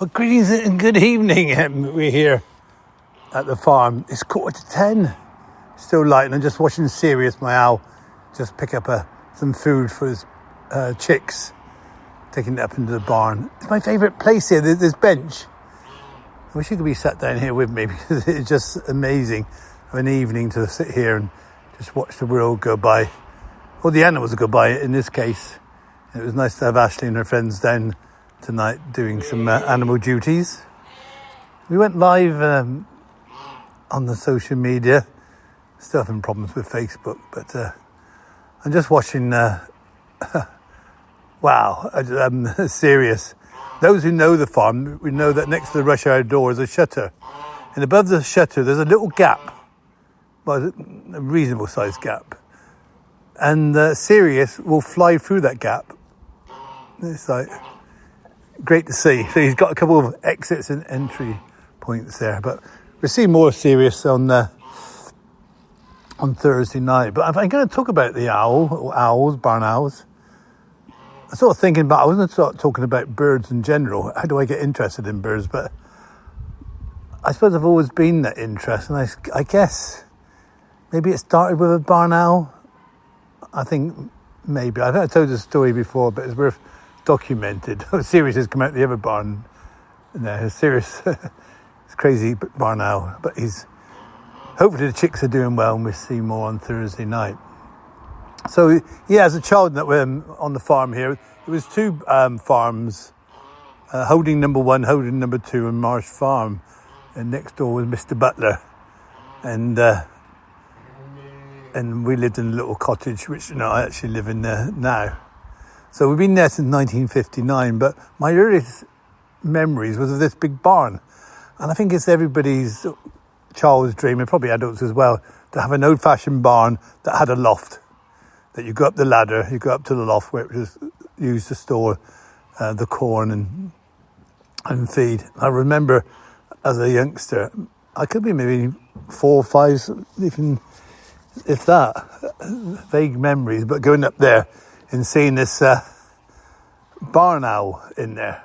Well, greetings and good evening. We're here at the farm. It's 10:15. Still light, and I'm just watching Sirius, my owl, just pick up some food for his chicks, taking it up into the barn. It's my favourite place here, this bench. I wish you could be sat down here with me because it's just amazing of an evening to sit here and just watch the world go by. Or the animals go by in this case. It was nice to have Ashley and her friends down tonight doing some animal duties. We went live on the social media. Still having problems with Facebook, but I'm just watching Sirius. Those who know the farm, we know that next to the rush hour door is a shutter, and above the shutter there's a little gap, well, a reasonable sized gap, and Sirius will fly through that gap. It's like great to see. So he's got a couple of exits and entry points there. But we'll see more Sirius on Thursday night. But I'm going to talk about the owls, barn owls. I sort of thinking about, I wasn't sort of talking about birds in general. How do I get interested in birds? But I suppose I've always been that interested. And I guess maybe it started with a barn owl. I think maybe. I think I told the story before, but it's worth documented. Sirius has come out the other barn. No, Sirius, it's crazy barn owl, but hopefully the chicks are doing well, and we'll see more on Thursday night. So yeah, as a child that we're on the farm here, it was two farms, Holding number 1, Holding number 2, and Marsh Farm, and next door was Mr. Butler, and we lived in a little cottage, which I actually live in there now. So we've been there since 1959, but my earliest memories was of this big barn. And I think it's everybody's child's dream, and probably adults as well, to have an old-fashioned barn that had a loft. That you go up the ladder, you go up to the loft where it was used to store the corn and feed. I remember as a youngster, I could be maybe 4 or 5, even if that, vague memories, but going up there and seeing this barn owl in there.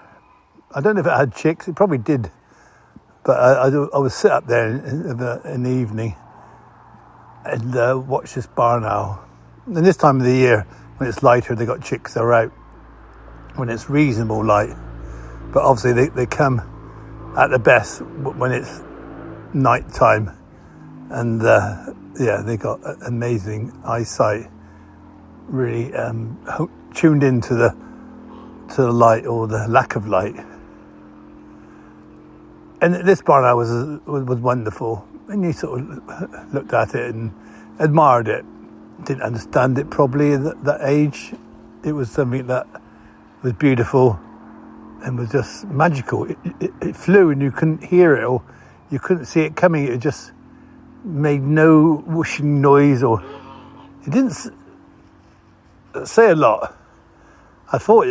I don't know if it had chicks, it probably did, but I would sit up there in the evening and watch this barn owl. And this time of the year, when it's lighter, they got chicks that are out when it's reasonable light. But obviously they come at the best when it's night time. And they got amazing eyesight, really tuned into the light or the lack of light. And this barn owl was wonderful. And you sort of looked at it and admired it. Didn't understand it probably at that age. It was something that was beautiful and was just magical. It flew and you couldn't hear it or you couldn't see it coming. It just made no whooshing noise, or it didn't say a lot. I thought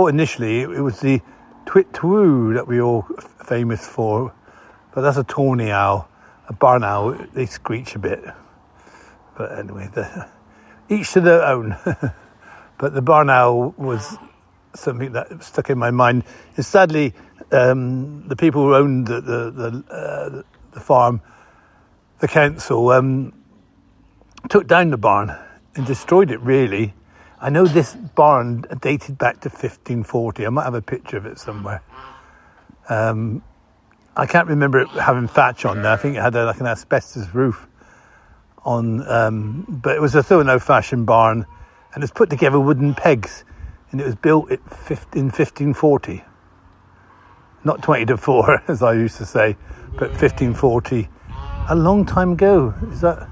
initially it was the twit-twoo that we all famous for, but that's a tawny owl. A barn owl, they screech a bit. But anyway, each to their own. But the barn owl was something that stuck in my mind. And sadly, the people who owned the farm, the council, took down the barn and destroyed it, really. I know this barn dated back to 1540. I might have a picture of it somewhere. I can't remember it having thatch on there. I think it had an asbestos roof on, but it was a an old-fashioned barn, and it was put together wooden pegs, and it was built in 1540. Not 20 to 4, as I used to say, but 1540. A long time ago. Is that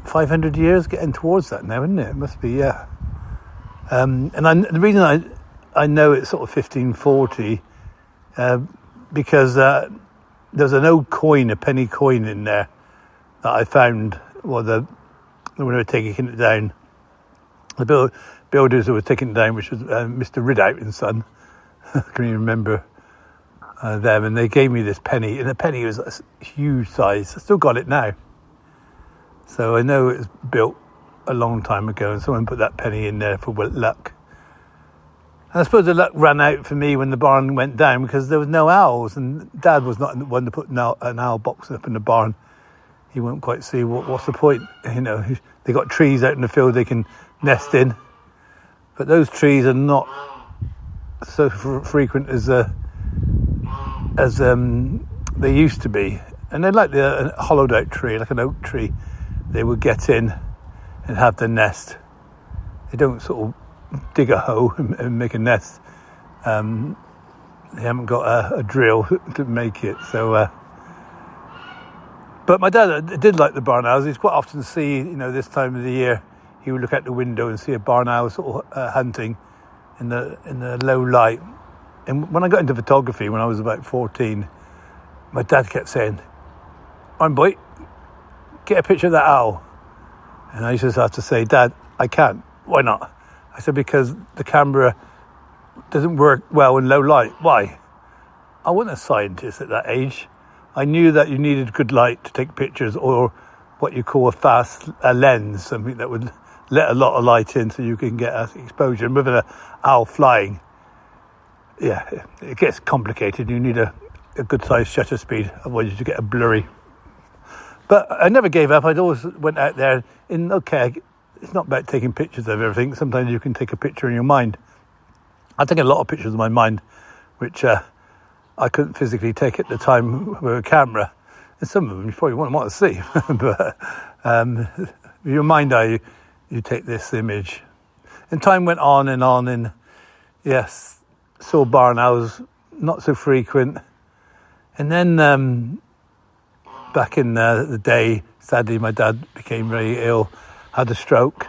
500 years? Getting towards that now, isn't it? It must be, yeah. The reason I know it's sort of 1540, because there's an old coin, a penny coin in there that I found when they were taking it down. The builders who were taking it down, which was Mr. Ridout and Son. I can even remember them, and they gave me this penny, and the penny was a huge size. I still got it now. So I know it was built a long time ago, and someone put that penny in there for luck. And I suppose the luck ran out for me when the barn went down because there was no owls, and Dad was not the one to put an owl box up in the barn. He won't quite see what's the point. They got trees out in the field they can nest in, but those trees are not so frequent as they used to be. And they're like a hollowed out tree, like an oak tree. They would get in and have their nest. They don't sort of dig a hole and make a nest. They haven't got a drill to make it. So, but my dad did like the barn owls. He'd quite often see, this time of the year, he would look out the window and see a barn owl sort of hunting in the low light. And when I got into photography when I was about 14, my dad kept saying, "On boy, get a picture of that owl." And I just have to say, "Dad, I can't." "Why not?" I said, "Because the camera doesn't work well in low light." "Why?" I wasn't a scientist at that age. I knew that you needed good light to take pictures, or what you call a lens, something that would let a lot of light in so you can get exposure. And with an owl flying, it gets complicated. You need a good sized shutter speed, otherwise you get a blurry. But I never gave up. I'd always went out there it's not about taking pictures of everything. Sometimes you can take a picture in your mind. I take a lot of pictures in my mind, which I couldn't physically take at the time with a camera. And some of them you probably wouldn't want to see. But with your mind eye, you take this image. And time went on, and yes, saw barn owls, not so frequent. And then back in the day, sadly, my dad became very ill, had a stroke,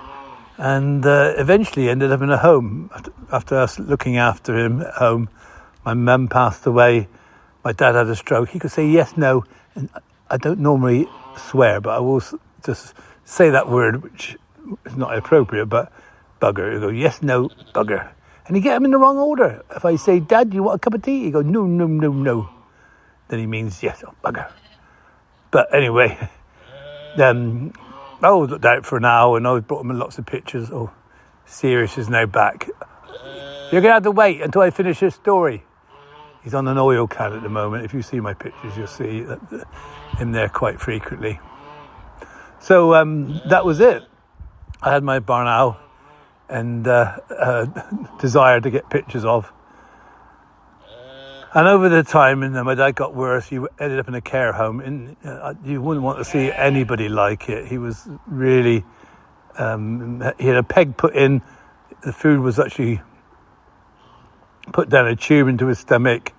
and eventually ended up in a home. After us looking after him at home, my mum passed away, my dad had a stroke. He could say yes, no, and I don't normally swear, but I will just say that word, which is not appropriate, but bugger. He'll go, "Yes, no, bugger." And he get them in the wrong order. If I say, "Dad, do you want a cup of tea?" He go, "No, no, no, no." Then he means yes, oh, bugger. But anyway, I always looked out for an owl, and I always brought him lots of pictures. Oh, Sirius is now back. You're going to have to wait until I finish this story. He's on an oil can at the moment. If you see my pictures, you'll see him there quite frequently. So that was it. I had my barn owl and desire to get pictures of. And over the time, and my dad got worse. He ended up in a care home, and you wouldn't want to see anybody like it. He was really, he had a peg put in. The food was actually put down a tube into his stomach.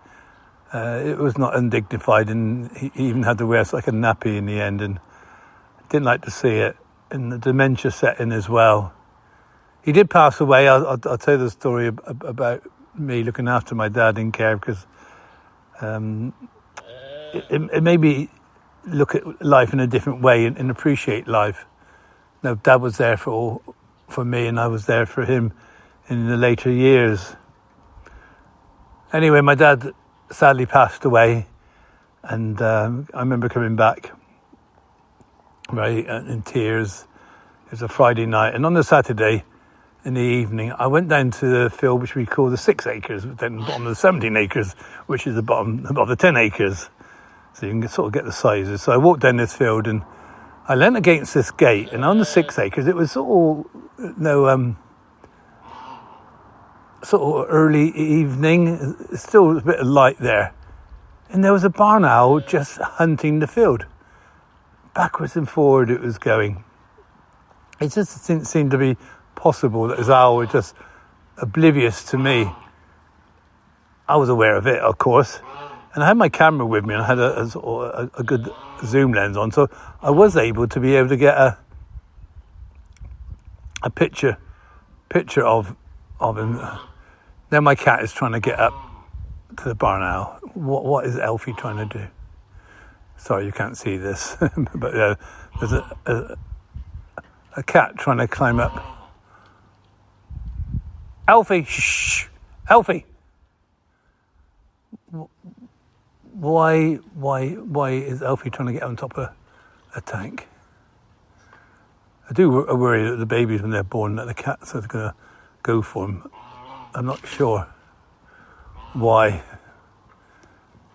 It was not undignified, and he even had to wear like a nappy in the end, and didn't like to see it. And the dementia set in as well. He did pass away. I'll tell you the story about me looking after my dad in care, because it made me look at life in a different way and appreciate life. Now, Dad was there for me, and I was there for him in the later years. Anyway, my dad sadly passed away, and I remember coming back right in tears. It was a Friday night, and on the Saturday in the evening, I went down to the field which we call the 6 acres, then the bottom of the 17 acres, which is the bottom of the 10 acres. So you can sort of get the sizes. So I walked down this field, and I leant against this gate, and on the 6 acres, it was sort of early evening, still a bit of light there. And there was a barn owl just hunting the field. Backwards and forward it was going. It just didn't seem to be possible that this owl was just oblivious to me. I was aware of it, of course. And I had my camera with me, and I had a good zoom lens on. So I was able to get a picture of him. Now my cat is trying to get up to the barn owl. What is Elfie trying to do? Sorry, you can't see this, but there's a cat trying to climb up. Elfie, shh, Elfie. Why is Elfie trying to get on top of a tank? I do worry that the babies, when they're born, that the cats are going to go for them. I'm not sure why.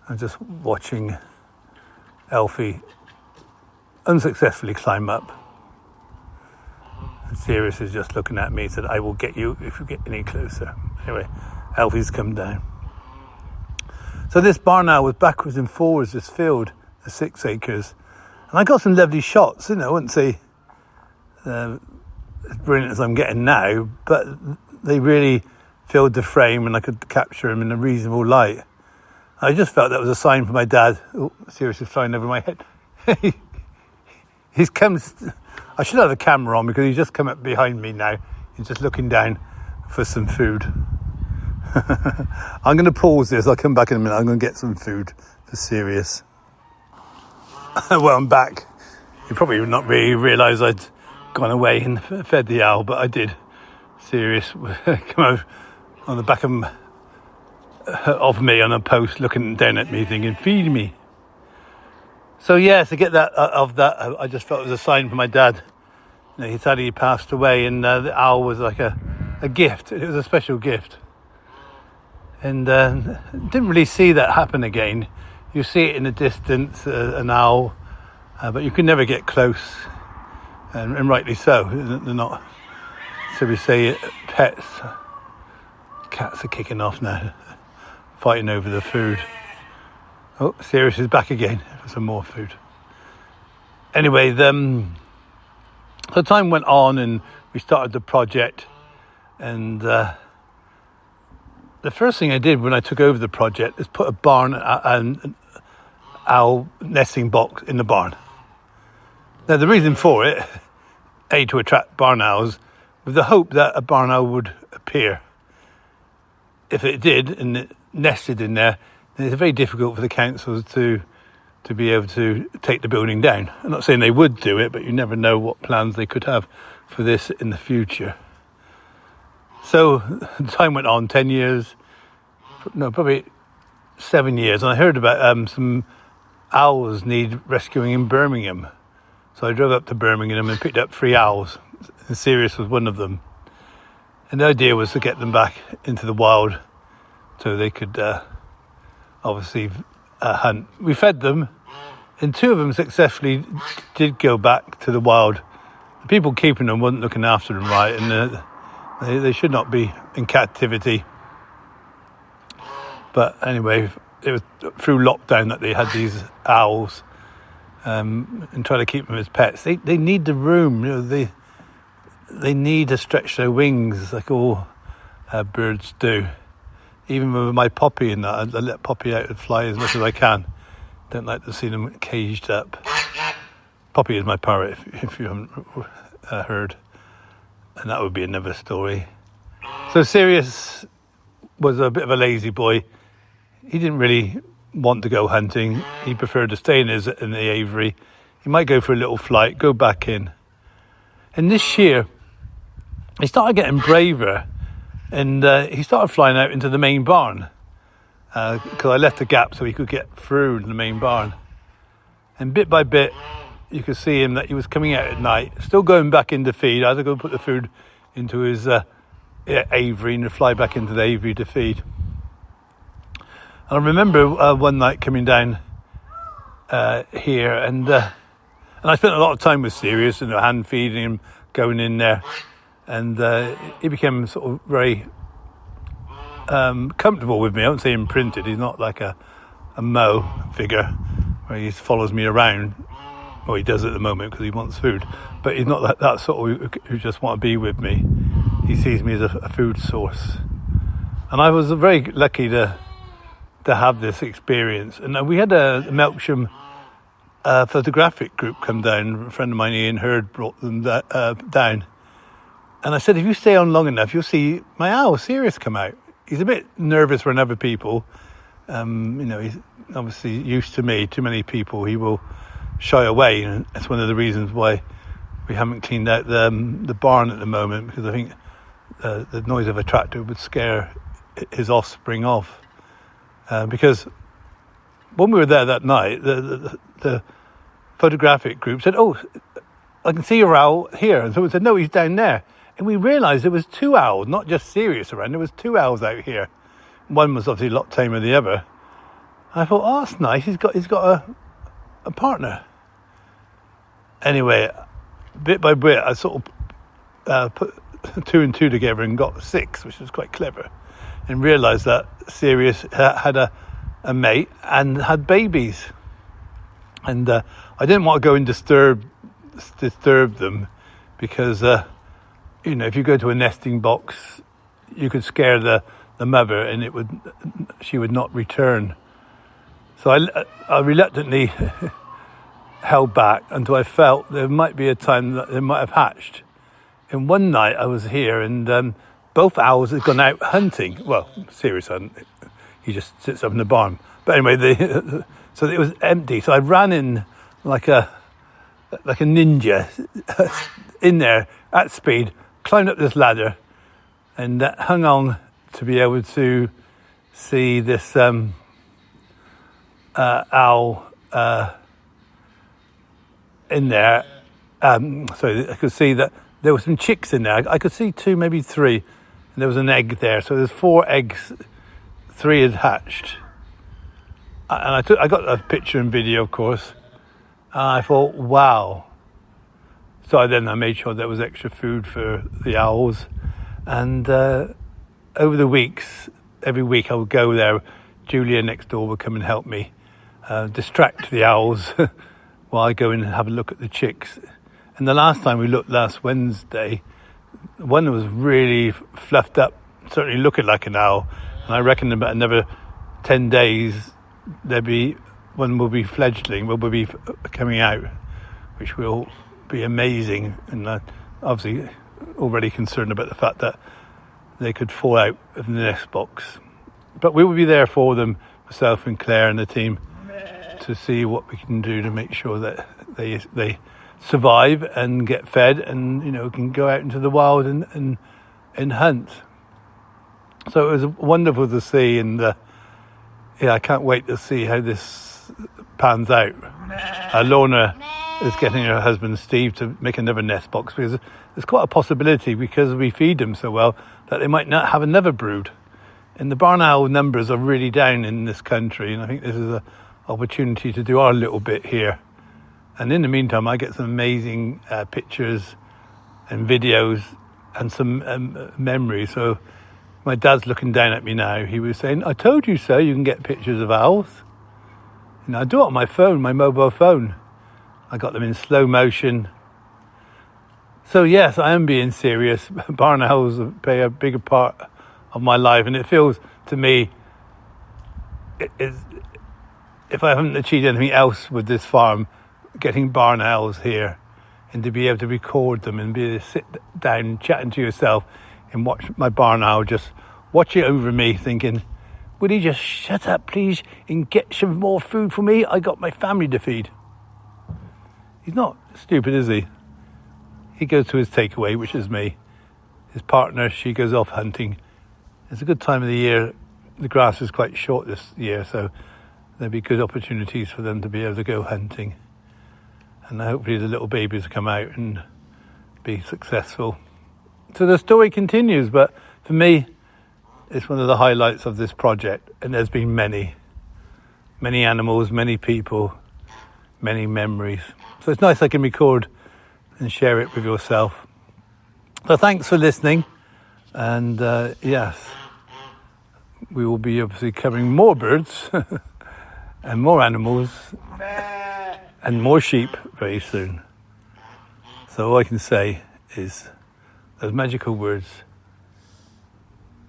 I'm just watching Elfie unsuccessfully climb up. And Sirius is just looking at me and said, I will get you if you get any closer. Anyway, Elfie's come down. So this barn owl was backwards and forwards this field, the 6 acres. And I got some lovely shots, I wouldn't say as brilliant as I'm getting now, but they really filled the frame and I could capture them in a reasonable light. I just felt that was a sign for my dad. Oh, Sirius is flying over my head. He's come. I should have the camera on because he's just come up behind me now. He's just looking down for some food. I'm going to pause this. I'll come back in a minute. I'm going to get some food for Sirius. Well, I'm back. You probably would not really realise I'd gone away and fed the owl, but I did. Sirius come out on the back of me on a post, looking down at me, thinking, "Feed me." So yeah, to get that I just felt it was a sign for my dad. He said he passed away, and the owl was like a gift. It was a special gift, and didn't really see that happen again. You see it in the distance, an owl, but you can never get close, and rightly so. They're not, so we say, pets. Cats are kicking off now, fighting over the food. Oh, Sirius is back again for some more food. Anyway, the time went on and we started the project, and the first thing I did when I took over the project is put a barn and owl nesting box in the barn. Now the reason for it, to attract barn owls, with the hope that a barn owl would appear. If it did and it nested in there, then it's very difficult for the councils to be able to take the building down. I'm not saying they would do it, but you never know what plans they could have for this in the future. So time went on, 10 years, no, probably 7 years, and I heard about some owls need rescuing in Birmingham. So I drove up to Birmingham and picked up 3 owls, and Sirius was one of them. And the idea was to get them back into the wild so they could obviously hunt. We fed them, and 2 of them successfully did go back to the wild. The people keeping them weren't looking after them right, and they should not be in captivity. But anyway, it was through lockdown that they had these owls, and try to keep them as pets. They need the room, they need to stretch their wings like all birds do. Even with my Poppy and that, I let Poppy out and fly as much as I can. Don't like to see them caged up. Poppy is my parrot, if you haven't heard. And that would be another story. So Sirius was a bit of a lazy boy. He didn't really want to go hunting. He preferred to stay in the aviary. He might go for a little flight, go back in. And this year, he started getting braver, and he started flying out into the main barn because I left a gap so he could get through the main barn. And bit by bit, you could see him that he was coming out at night, still going back in to feed. I had to go put the food into his aviary and fly back into the aviary to feed. And I remember one night coming down here, and I spent a lot of time with Sirius, hand feeding him, going in there. And he became sort of very comfortable with me. I won't say imprinted. He's not like a Mo figure where he follows me around. Well, he does at the moment because he wants food. But he's not that sort of who just want to be with me. He sees me as a food source. And I was very lucky to have this experience. And we had a Melksham photographic group come down. A friend of mine, Ian Hurd, brought them down. And I said, if you stay on long enough, you'll see my owl, Sirius, come out. He's a bit nervous around other people. He's obviously used to me. Too many people, he will shy away. And that's one of the reasons why we haven't cleaned out the barn at the moment, because I think the noise of a tractor would scare his offspring off. Because when we were there that night, the photographic group said, "Oh, I can see your owl here." And someone said, "No, he's down there." And we realised there was 2 owls, not just Sirius around. There was 2 owls out here. One was obviously a lot tamer than the other. I thought, oh, that's nice. He's got a partner. Anyway, bit by bit, I sort of put 2 and 2 together and got 6, which was quite clever, and realised that Sirius had a mate and had babies. And I didn't want to go and disturb them because, if you go to a nesting box, you could scare the mother and she would not return. So I reluctantly held back until I felt there might be a time that they might have hatched. And one night I was here and both owls had gone out hunting. Well, Sirius hadn't. He just sits up in the barn. But anyway, so it was empty. So I ran in like a ninja in there at speed, climbed up this ladder and hung on to be able to see this owl in there. So I could see that there were some chicks in there. I could see 2, maybe 3, and there was an egg there. So there's 4 eggs, 3 had hatched. And I got a picture and video, of course. And I thought, wow. So I made sure there was extra food for the owls. And over the weeks, every week I would go there. Julia next door would come and help me distract the owls while I go in and have a look at the chicks. And the last time we looked, last Wednesday, one was really fluffed up, certainly looking like an owl. And I reckon about another 10 days, one will be fledgling, will be coming out, which will be amazing. And obviously already concerned about the fact that they could fall out of the nest box. But we will be there for them, myself and Claire and the team, to see what we can do to make sure that they survive and get fed and, can go out into the wild and hunt. So it was wonderful to see, and I can't wait to see how this pans out. Lorna is getting her husband Steve to make another nest box because there's quite a possibility, because we feed them so well, that they might not have another brood. And the barn owl numbers are really down in this country, and I think this is an opportunity to do our little bit here. And in the meantime, I get some amazing pictures and videos and some memories. So my dad's looking down at me now. He was saying, I told you so, you can get pictures of owls. I do it on my phone, my mobile phone. I got them in slow motion. So yes, I am being serious. Barn owls play a bigger part of my life, and it feels to me, if I haven't achieved anything else with this farm, getting barn owls here, and to be able to record them and be able to sit down chatting to yourself and watch my barn owl just watch it over me, thinking, would he just shut up please and get some more food for me? I got my family to feed. He's not stupid, is he? He goes to his takeaway, which is me. His partner, she goes off hunting. It's a good time of the year. The grass is quite short this year, so there'll be good opportunities for them to be able to go hunting. And hopefully the little babies will come out and be successful. So the story continues, but for me, it's one of the highlights of this project. And there's been many animals, many people, many memories. So it's nice I can record and share it with yourself. So thanks for listening. And yes, we will be obviously covering more birds and more animals and more sheep very soon. So all I can say is those magical words,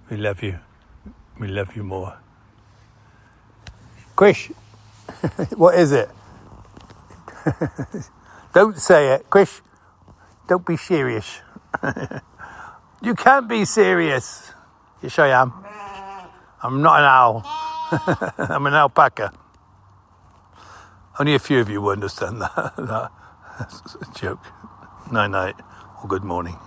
we love you more. Quish, what is it? Don't say it, Quish, don't be serious. You can't be serious. Yes, I am. I'm not an owl. I'm an alpaca. Only a few of you will understand that. That's a joke. Night-night or good morning.